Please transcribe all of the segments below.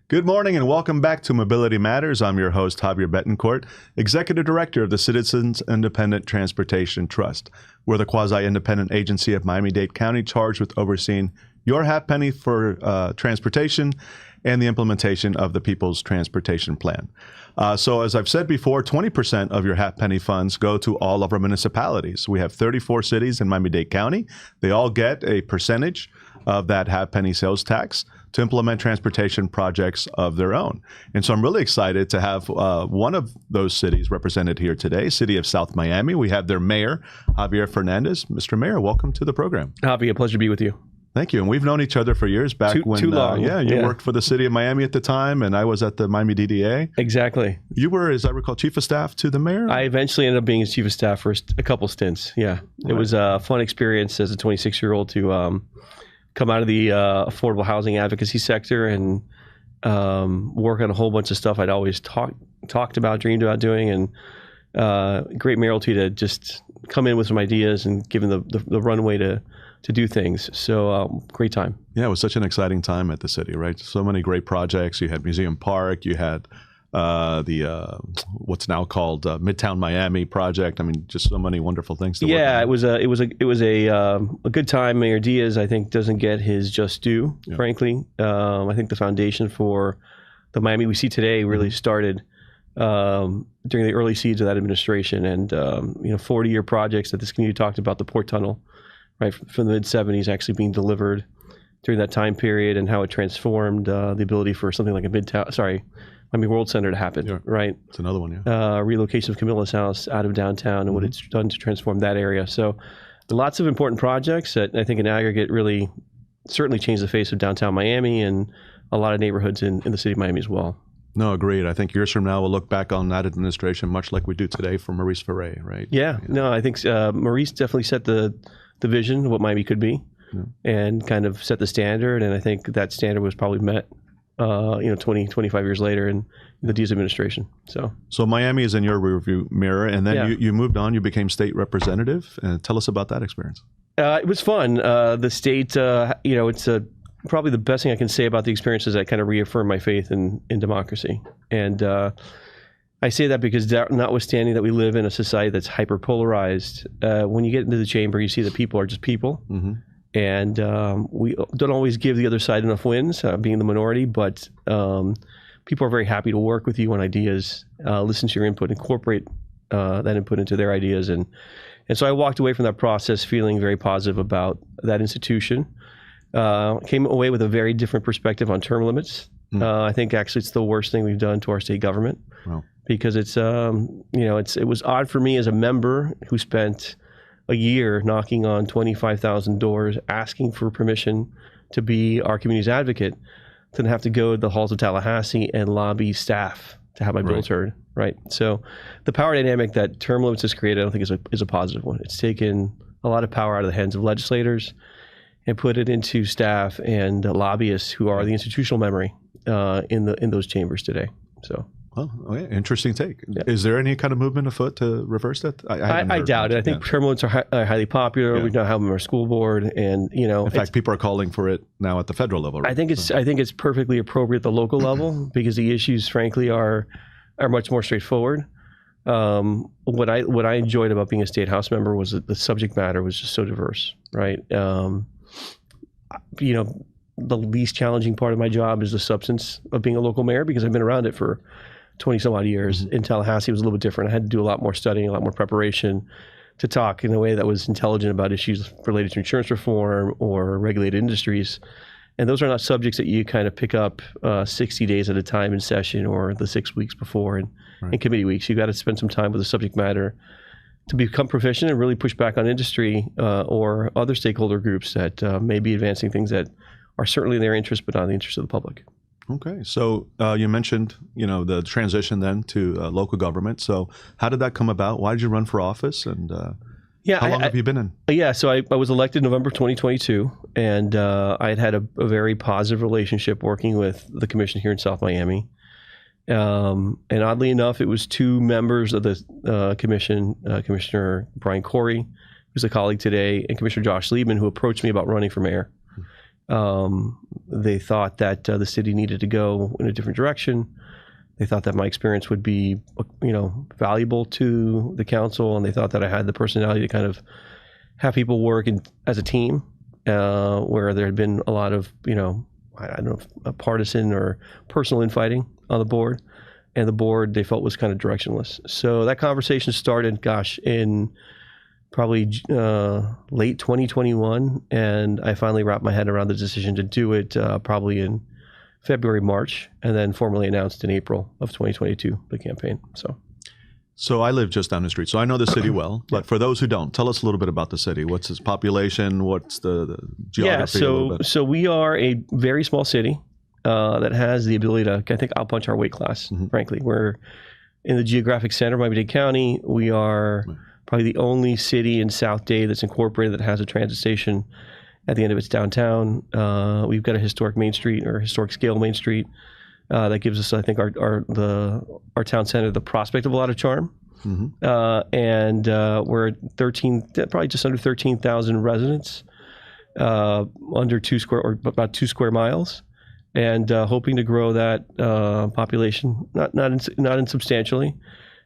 Good morning and welcome back to Mobility Matters. I'm your host, Javier Betancourt, Executive Director of the Citizens Independent Transportation Trust. We're the quasi-independent agency of Miami-Dade County charged with overseeing your half penny for transportation and the implementation of the People's Transportation Plan. So as I've said before, 20% of your half penny funds go to all of our municipalities. We have 34 cities in Miami-Dade County. They all get a percentage of that half penny sales tax to implement transportation projects of their own. And so I'm really excited to have one of those cities represented here today, City of South Miami. We have their mayor, Javier Fernández. Mr. Mayor, welcome to the program. Javier, a pleasure to be with you. Thank you. And we've known each other for years back when too long. You worked for the city of Miami at the time, and I was at the Miami DDA. Exactly. You were, as I recall, chief of staff to the mayor? I eventually ended up being his chief of staff for a couple stints. Yeah. It was a fun experience as a 26-year-old to come out of the affordable housing advocacy sector and work on a whole bunch of stuff I'd always talked about, dreamed about doing, and great mayoralty to just come in with some ideas and given the runway to do things. So great time. Yeah, it was such an exciting time at the city, right? So many great projects. You had Museum Park, you had the what's now called Midtown Miami project. I mean, just so many wonderful things to work on. Yeah, it was a good time. Mayor Diaz, I think, doesn't get his just due, frankly. I think the foundation for the Miami we see today really started during the early seeds of that administration, and 40-year projects that this community talked about, the Port Tunnel, right, from the mid-'70s actually being delivered during that time period, and how it transformed the ability for something like Miami World Center to happen, right? It's another one, yeah. Relocation of Camilla's house out of downtown and what it's done to transform that area. So lots of important projects that I think in aggregate really certainly changed the face of downtown Miami and a lot of neighborhoods in the city of Miami as well. No, agreed. I think years from now, we'll look back on that administration much like we do today for Maurice Ferre, right? Yeah. No, I think Maurice definitely set the vision of what Miami could be and kind of set the standard. And I think that standard was probably met 20, 25 years later in the Diaz administration. So Miami is in your rearview mirror, and then you moved on, you became state representative. Tell us about that experience. It was fun. The state, it's probably the best thing I can say about the experience is that kind of reaffirmed my faith in democracy. And I say that because notwithstanding that we live in a society that's hyper-polarized, when you get into the chamber, you see that people are just people. Mm-hmm. And we don't always give the other side enough wins, being the minority, but people are very happy to work with you on ideas, listen to your input, incorporate that input into their ideas. And so I walked away from that process feeling very positive about that institution. Came away with a very different perspective on term limits. I think actually it's the worst thing we've done to our state government. Wow. Because it was odd for me as a member who spent a year knocking on 25,000 doors, asking for permission to be our community's advocate, to have to go to the halls of Tallahassee and lobby staff to have my bills heard, right? So the power dynamic that term limits has created, I don't think is a positive one. It's taken a lot of power out of the hands of legislators and put it into staff and lobbyists who are the institutional memory in those chambers today. So. Well, okay. Interesting take. Yeah. Is there any kind of movement afoot to reverse that? I doubt it. I think term limits are highly popular. Yeah. We now have them in our school board, and in fact, people are calling for it now at the federal level. Right? I think it's perfectly appropriate at the local level because the issues, frankly, are much more straightforward. What I enjoyed about being a state house member was that the subject matter was just so diverse, right? The least challenging part of my job is the substance of being a local mayor because I've been around it for 20 some odd years. In Tallahassee, it was a little bit different. I had to do a lot more studying, a lot more preparation to talk in a way that was intelligent about issues related to insurance reform or regulated industries. And those are not subjects that you kind of pick up 60 days at a time in session or the 6 weeks before in committee weeks. You got to spend some time with the subject matter to become proficient and really push back on industry or other stakeholder groups that may be advancing things that are certainly in their interest, but not in the interest of the public. Okay, so you mentioned, the transition then to local government. So how did that come about? Why did you run for office? And how long have you been in? Yeah, so I was elected November 2022, and I had a very positive relationship working with the commission here in South Miami. And oddly enough, it was two members of the commission, Commissioner Brian Corey, who's a colleague today, and Commissioner Josh Liebman, who approached me about running for mayor. They thought that the city needed to go in a different direction. They thought that my experience would be, valuable to the council, and they thought that I had the personality to kind of have people work as a team, where there had been a lot of, I don't know, partisan or personal infighting on the board, and the board they felt was kind of directionless. So that conversation started, in probably late 2021, and I finally wrapped my head around the decision to do it probably in February, March, and then formally announced in April of 2022, the campaign. So I live just down the street, so I know the city well. But for those who don't, tell us a little bit about the city. What's its population? What's the geography? Yeah, so we are a very small city that has the ability to, I think, outpunch our weight class, frankly. We're in the geographic center of Miami-Dade County. We are probably the only city in South Dade that's incorporated that has a transit station at the end of its downtown. We've got a historic Main Street, or historic scale Main Street, that gives us, I think, our town center the prospect of a lot of charm. And we're at probably just under 13,000 residents, under about 2 square miles, and hoping to grow that population, not insubstantially,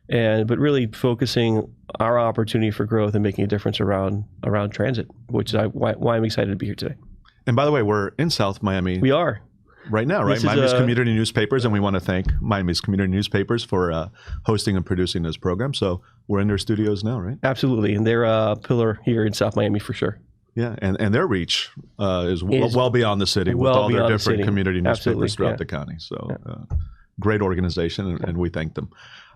but really focusing our opportunity for growth and making a difference around transit, which is why I'm excited to be here today. And by the way, we're in South Miami. We are. Right now, right? Miami's Community Newspapers, and we want to thank Miami's Community Newspapers for hosting and producing this program. So we're in their studios now, right? Absolutely, and they're a pillar here in South Miami for sure. Yeah, and their reach is well beyond the city with all their different community newspapers throughout the county. So great organization, and we thank them.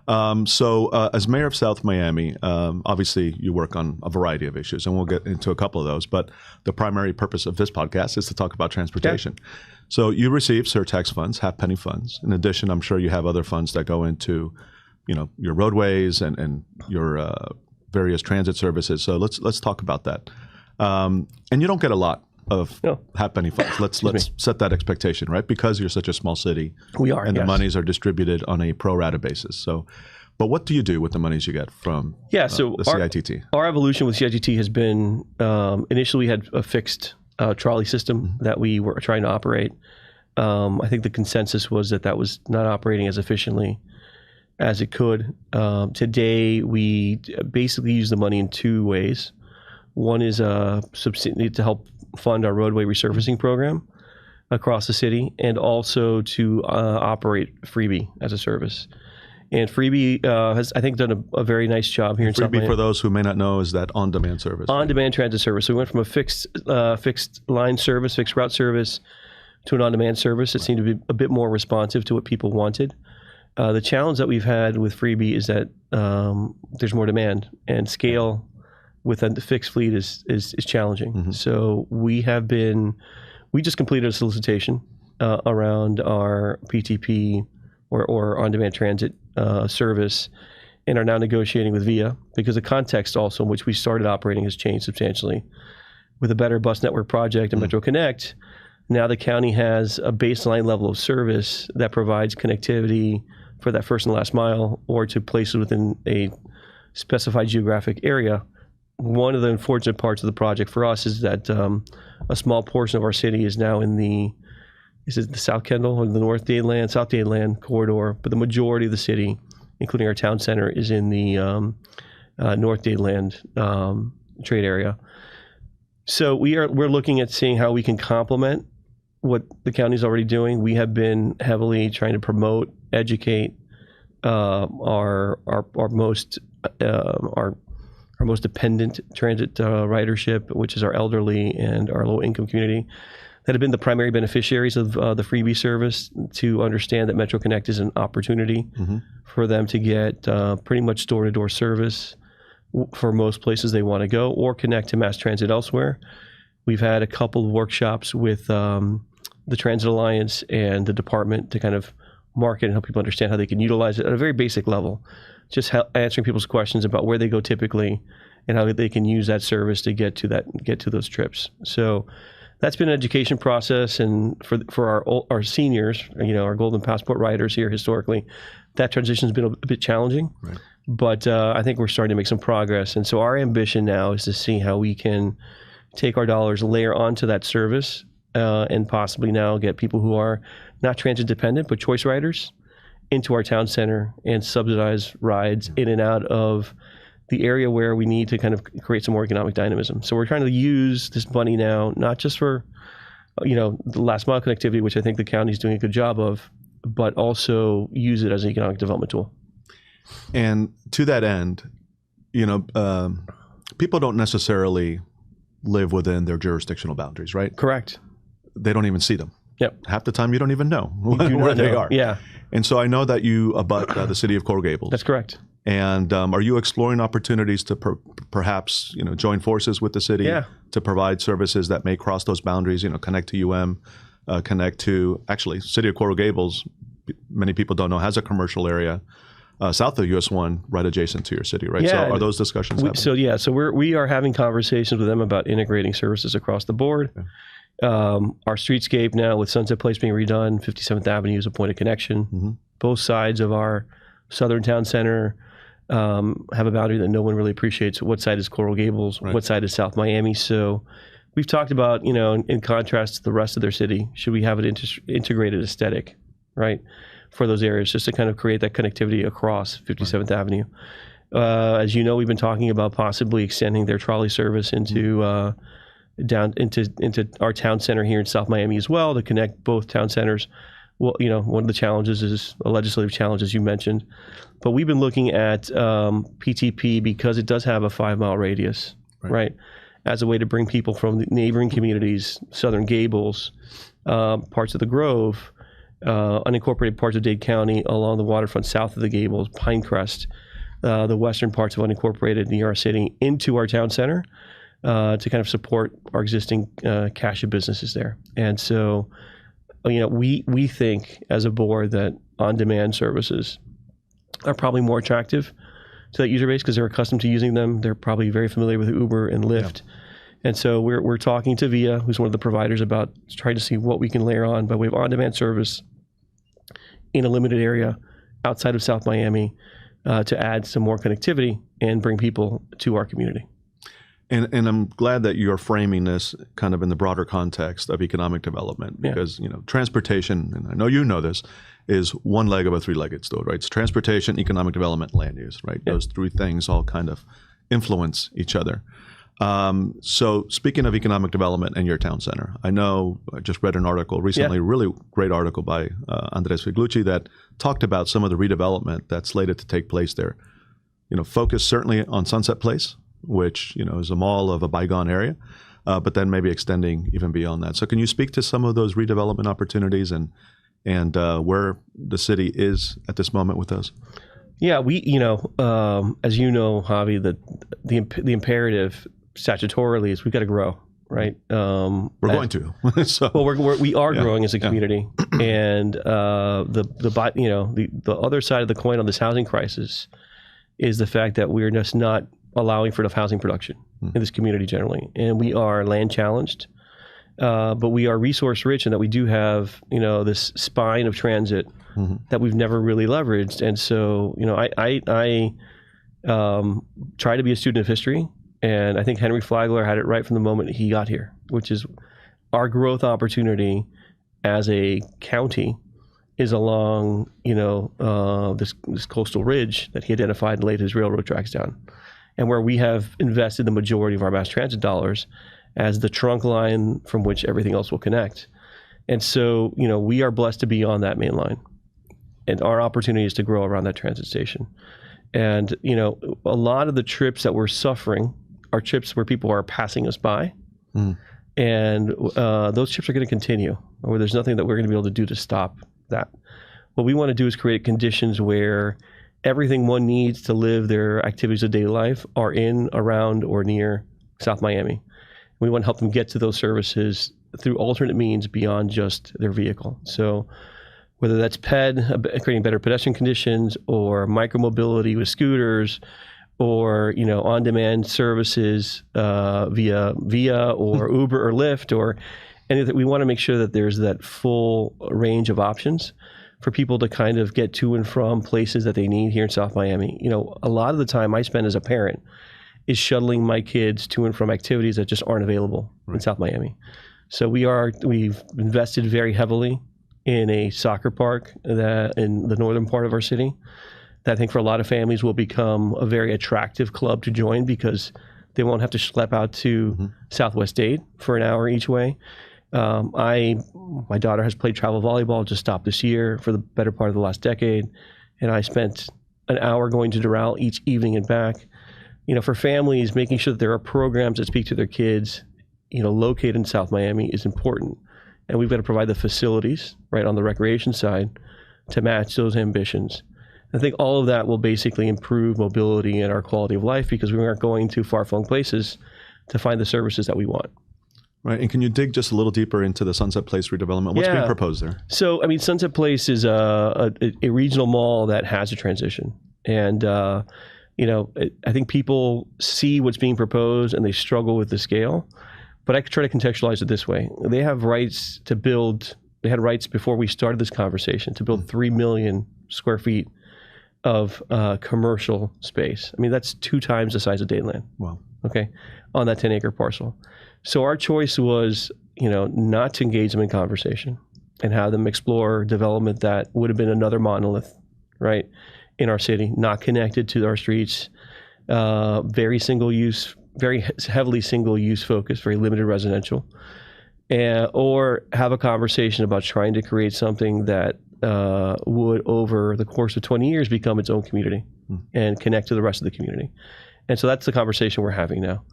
As mayor of South Miami, obviously you work on a variety of issues, and we'll get into a couple of those, but the primary purpose of this podcast is to talk about transportation. Yeah. So you receive surtax funds, half-penny funds. In addition, I'm sure you have other funds that go into, your roadways and your various transit services. So let's talk about that. And you don't get a lot of half-penny funds. Let's set that expectation, right? Because you're such a small city. We are, and the monies are distributed on a pro rata basis. So, but what do you do with the monies you get from the CITT? Our evolution with CITT has been, initially we had a fixed trolley system that we were trying to operate. I think the consensus was that was not operating as efficiently as it could. Today, we basically use the money in 2 ways. One is to help fund our roadway resurfacing program across the city, and also to operate Freebie as a service. And Freebie has, I think, done a very nice job here in South Miami. Freebie, for those who may not know, is that on-demand service. On-demand transit service. So we went from a fixed line service, fixed route service, to an on-demand service. It seemed to be a bit more responsive to what people wanted. The challenge that we've had with Freebie is that there's more demand, and scale with a fixed fleet is challenging. So we just completed a solicitation around our PTP or on-demand transit service, and are now negotiating with VIA, because the context also in which we started operating has changed substantially. With a better bus network project and Metro Connect, now the county has a baseline level of service that provides connectivity for that first and last mile, or to places within a specified geographic area. One of the unfortunate parts of the project for us is that a small portion of our city is now in the South Kendall or the South Dade Land corridor, but the majority of the city, including our town center, is in the North Dade Land trade area. So we're looking at seeing how we can complement what the county's already doing. We have been heavily trying to promote, educate our most dependent transit ridership, which is our elderly and our low-income community, that have been the primary beneficiaries of the Freebie service, to understand that Metro Connect is an opportunity for them to get pretty much door-to-door service for most places they want to go, or connect to mass transit elsewhere. We've had a couple of workshops with the Transit Alliance and the department to kind of market and help people understand how they can utilize it at a very basic level. Just answering people's questions about where they go typically and how they can use that service to get to those trips. So that's been an education process, and for our seniors, our Golden Passport riders here historically, that transition has been a bit challenging. Right. But I think we're starting to make some progress. And so our ambition now is to see how we can take our dollars, layer onto that service, and possibly now get people who are not transit dependent, but choice riders into our town center and subsidize rides in and out of the area where we need to kind of create some more economic dynamism. So we're trying to use this money now, not just for, the last mile connectivity, which I think the county is doing a good job of, but also use it as an economic development tool. And to that end, people don't necessarily live within their jurisdictional boundaries, right? Correct. They don't even see them. Yep. Half the time you don't even know where they are. Yeah. And so I know that you abut the city of Coral Gables. That's correct. And are you exploring opportunities to perhaps join forces with the city to provide services that may cross those boundaries? Connect to UM, connect to city of Coral Gables. Many people don't know has a commercial area south of US 1, right adjacent to your city, right? Yeah, so are those discussions happening? So we are having conversations with them about integrating services across the board. Okay. Our streetscape now with Sunset Place being redone, 57th Avenue is a point of connection. Mm-hmm. Both sides of our southern town center have a boundary that no one really appreciates. What side is Coral Gables? Right. What side is South Miami? So we've talked about, in contrast to the rest of their city, should we have an integrated aesthetic, right, for those areas, just to kind of create that connectivity across 57th Avenue. As you know, we've been talking about possibly extending their trolley service into down into our town center here in South Miami as well, to connect both town centers. Well, one of the challenges is a legislative challenge, as you mentioned. But we've been looking at PTP because it does have a 5-mile radius, right? As a way to bring people from the neighboring communities, Southern Gables, parts of the Grove, unincorporated parts of Dade County along the waterfront south of the Gables, Pinecrest, the western parts of unincorporated New York City, into our town center to kind of support our existing cash of businesses there. And so, we think as a board that on-demand services are probably more attractive to that user base because they're accustomed to using them. They're probably very familiar with Uber and Lyft. Yeah. And so we're talking to Via, who's one of the providers, about trying to see what we can layer on by way of on-demand service in a limited area outside of South Miami to add some more connectivity and bring people to our community. And I'm glad that you're framing this kind of in the broader context of economic development because, transportation, and I know you know this, is one leg of a three-legged stool, right? It's transportation, economic development, land use, right? Those three things all kind of influence each other. So speaking of economic development and your town center, I know I just read an article recently, really great article by Andres Figlucci that talked about some of the redevelopment that's slated to take place there. Focus certainly on Sunset Place, which is a mall of a bygone area, but then maybe extending even beyond that. So can you speak to some of those redevelopment opportunities and where the city is at this moment with those? Yeah, we as you know, Javi, the imperative statutorily is we've got to grow, right? We're going to. So, well, we are growing as a community, and the other side of the coin on this housing crisis is the fact that we're just not allowing for enough housing production in this community generally. And we are land challenged, but we are resource rich in that we do have, this spine of transit that we've never really leveraged. And so, I try to be a student of history, and I think Henry Flagler had it right from the moment he got here, which is our growth opportunity as a county is along, this coastal ridge that he identified and laid his railroad tracks down. And where we have invested the majority of our mass transit dollars as the trunk line from which everything else will connect. And so, we are blessed to be on that main line. And our opportunity is to grow around that transit station. And, a lot of the trips that we're suffering are trips where people are passing us by. And those trips are going to continue, or there's nothing that we're going to be able to do to stop that. What we want to do is create conditions where everything one needs to live their activities of daily life are in, around, or near South Miami. We want to help them get to those services through alternate means beyond just their vehicle. So whether that's PED, creating better pedestrian conditions, or micromobility with scooters, or on-demand services via or Uber or Lyft, or anything, we want to make sure that there's that full range of options for people to kind of get to and from places that they need here in South Miami. A lot of the time I spend as a parent is shuttling my kids to and from activities that just aren't available in South Miami. So we've invested very heavily in a soccer park that in the northern part of our city that I think for a lot of families will become a very attractive club to join because they won't have to schlep out to Southwest Dade for an hour each way. My daughter has played travel volleyball, just stopped this year for the better part of the last decade. And I spent an hour going to Doral each evening and back. For families, making sure that there are programs that speak to their kids, located in South Miami is important. And we've got to provide the facilities, right, on the recreation side to match those ambitions. I think all of that will basically improve mobility and our quality of life because we aren't going to far-flung places to find the services that we want. Right. And can you dig just a little deeper into the Sunset Place redevelopment? What's being proposed there? So, Sunset Place is a regional mall that has a transition. And, I think people see what's being proposed and they struggle with the scale. But I could try to contextualize it this way. They have rights to build, they had rights before we started this conversation to build 3 million square feet of commercial space. That's 2 times the size of Dadeland. Wow. Okay, on that 10-acre parcel. So our choice was, not to engage them in conversation and have them explore development that would have been another monolith, right, in our city, not connected to our streets, very single use, very heavily single use focused, very limited residential, or have a conversation about trying to create something that would, over the course of 20 years, become its own community and connect to the rest of the community. And so that's the conversation we're having now.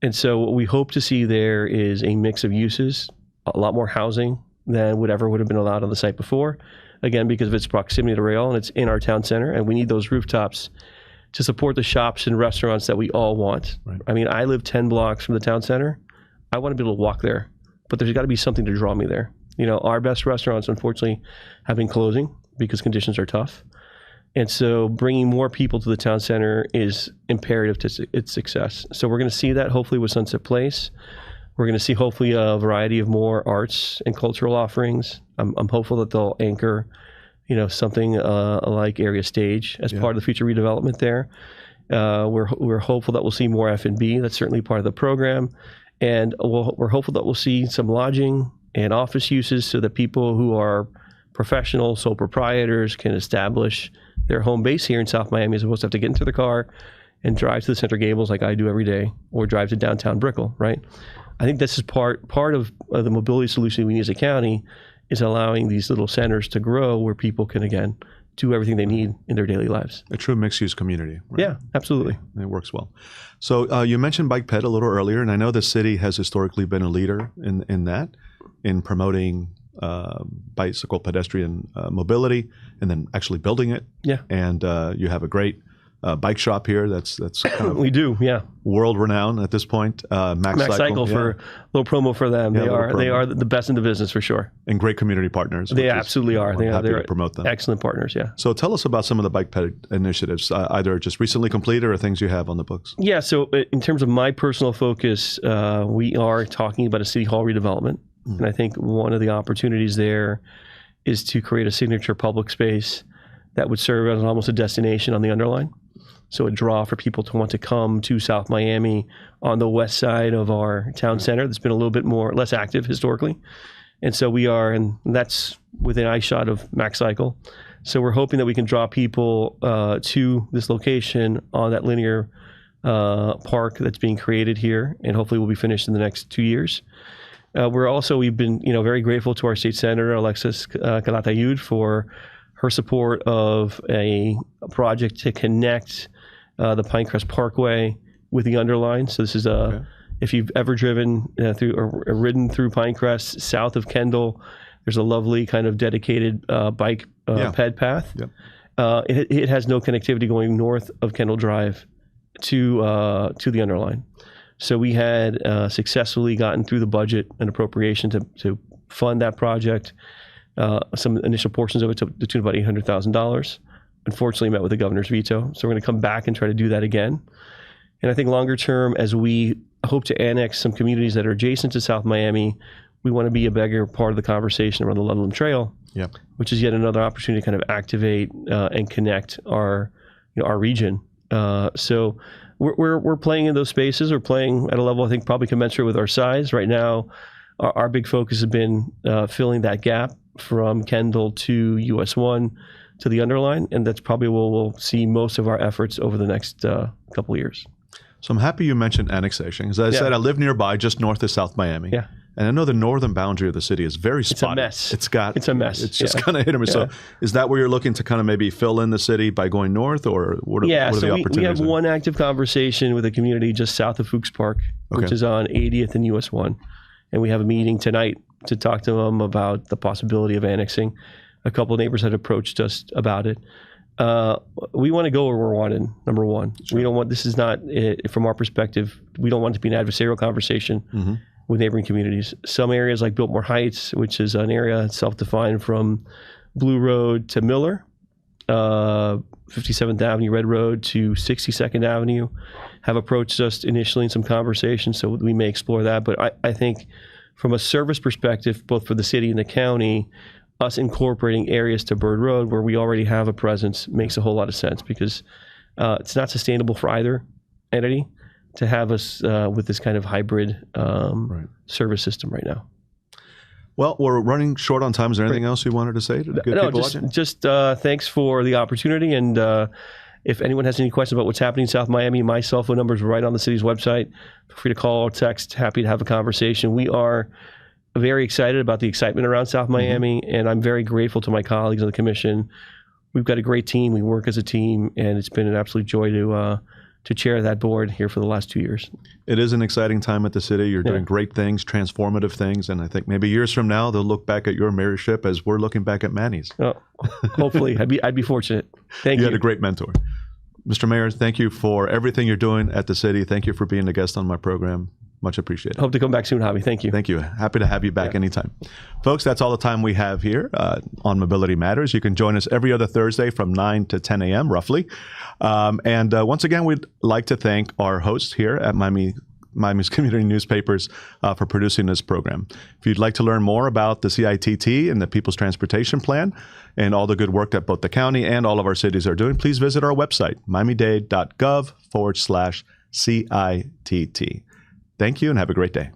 And so what we hope to see there is a mix of uses, a lot more housing than would have been allowed on the site before. Again, because of its proximity to rail and it's in our town center, and we need those rooftops to support the shops and restaurants that we all want. Right. I live 10 blocks from the town center. I want to be able to walk there, but there's got to be something to draw me there. Our best restaurants, unfortunately, have been closing because conditions are tough. And so bringing more people to the town center is imperative to its success. So we're going to see that hopefully with Sunset Place. We're going to see hopefully a variety of more arts and cultural offerings. I'm hopeful that they'll anchor, something like Area Stage as part of the future redevelopment there. We're hopeful that we'll see more F&B. That's certainly part of the program. And we're hopeful that we'll see some lodging and office uses so that people who are professional sole proprietors can establish their home base here in South Miami as opposed to have to get into the car and drive to the Center Gables like I do every day, or drive to downtown Brickell, right? I think this is part of the mobility solution we need as a county, is allowing these little centers to grow where people can, again, do everything they need in their daily lives. A true mixed-use community. Right? Yeah, absolutely. Yeah, it works well. So you mentioned Bike Ped a little earlier, and I know the city has historically been a leader in promoting bicycle pedestrian mobility, and then actually building it. Yeah. And you have a great bike shop here that's kind of we do, yeah, world renowned at this point. Max Cycle, for a little promo for them. They are the best in the business for sure. And great community partners. They absolutely are. They're promote them. Excellent partners. Yeah. So tell us about some of the Bike Ped initiatives, either just recently completed or things you have on the books. Yeah. So in terms of my personal focus, we are talking about a city hall redevelopment. And I think one of the opportunities there is to create a signature public space that would serve as almost a destination on the Underline. So a draw for people to want to come to South Miami on the west side of our town center that's been a little bit less active historically. And so we are, and that's within eyeshot of Max Cycle. So we're hoping that we can draw people to this location on that linear park that's being created here, and hopefully will be finished in the next 2 years. We've been very grateful to our state senator, Alexis Calatayud, for her support of a project to connect the Pinecrest Parkway with the Underline. So this is if you've ever driven through or ridden through Pinecrest south of Kendall, there's a lovely kind of dedicated bike ped path. Yep. It has no connectivity going north of Kendall Drive to the Underline. So we had successfully gotten through the budget and appropriation to fund that project. Some initial portions of it to the tune of about $800,000. Unfortunately, met with the governor's veto. So we're going to come back and try to do that again. And I think longer term, as we hope to annex some communities that are adjacent to South Miami, we want to be a bigger part of the conversation around the Ludlam Trail, which is yet another opportunity to kind of activate and connect our region. So we're playing in those spaces. We're playing at a level I think probably commensurate with our size. Right now, our big focus has been filling that gap from Kendall to US 1 to the underline, and that's probably where we'll see most of our efforts over the next couple of years. So I'm happy you mentioned annexation. As I said, I live nearby, just north of South Miami. Yeah. And I know the northern boundary of the city is very spotty. It's a mess. It's a mess. It's just kind of hit or miss. So is that where you're looking to kind of maybe fill in the city by going north, or what are the opportunities? We have one active conversation with a community just south of Fuchs Park, which is on 80th and US 1. And we have a meeting tonight to talk to them about the possibility of annexing. A couple of neighbors had approached us about it. We want to go where we're wanted, number one. Sure. We don't want, this is not, from our perspective, we don't want it to be an adversarial conversation with neighboring communities. Some areas like Biltmore Heights, which is an area self-defined from Blue Road to Miller, 57th Avenue, Red Road to 62nd Avenue, have approached us initially in some conversations, so we may explore that. But I think from a service perspective, both for the city and the county, us incorporating areas to Bird Road where we already have a presence makes a whole lot of sense, because it's not sustainable for either entity to have us with this kind of hybrid service system right now. Well, we're running short on time. Is there anything else you wanted to say to the good people watching? Just thanks for the opportunity. And if anyone has any questions about what's happening in South Miami, my cell phone number is right on the city's website. Feel free to call or text. Happy to have a conversation. We are very excited about the excitement around South Miami, and I'm very grateful to my colleagues on the commission. We've got a great team. We work as a team, and it's been an absolute joy to chair that board here for the last 2 years. It is an exciting time at the city. You're doing great things, transformative things, and I think maybe years from now they'll look back at your mayorship as we're looking back at Manny's. Oh, hopefully. I'd be fortunate. Thank you. You had a great mentor. Mr. Mayor, thank you for everything you're doing at the city. Thank you for being a guest on my program. Much appreciated. Hope to come back soon, Javi. Thank you. Thank you. Happy to have you back anytime. Folks, that's all the time we have here on Mobility Matters. You can join us every other Thursday from 9 to 10 a.m. roughly. And once again, we'd like to thank our hosts here at Miami's Community Newspapers for producing this program. If you'd like to learn more about the CITT and the People's Transportation Plan and all the good work that both the county and all of our cities are doing, please visit our website, miamidade.gov/CITT. Thank you and have a great day.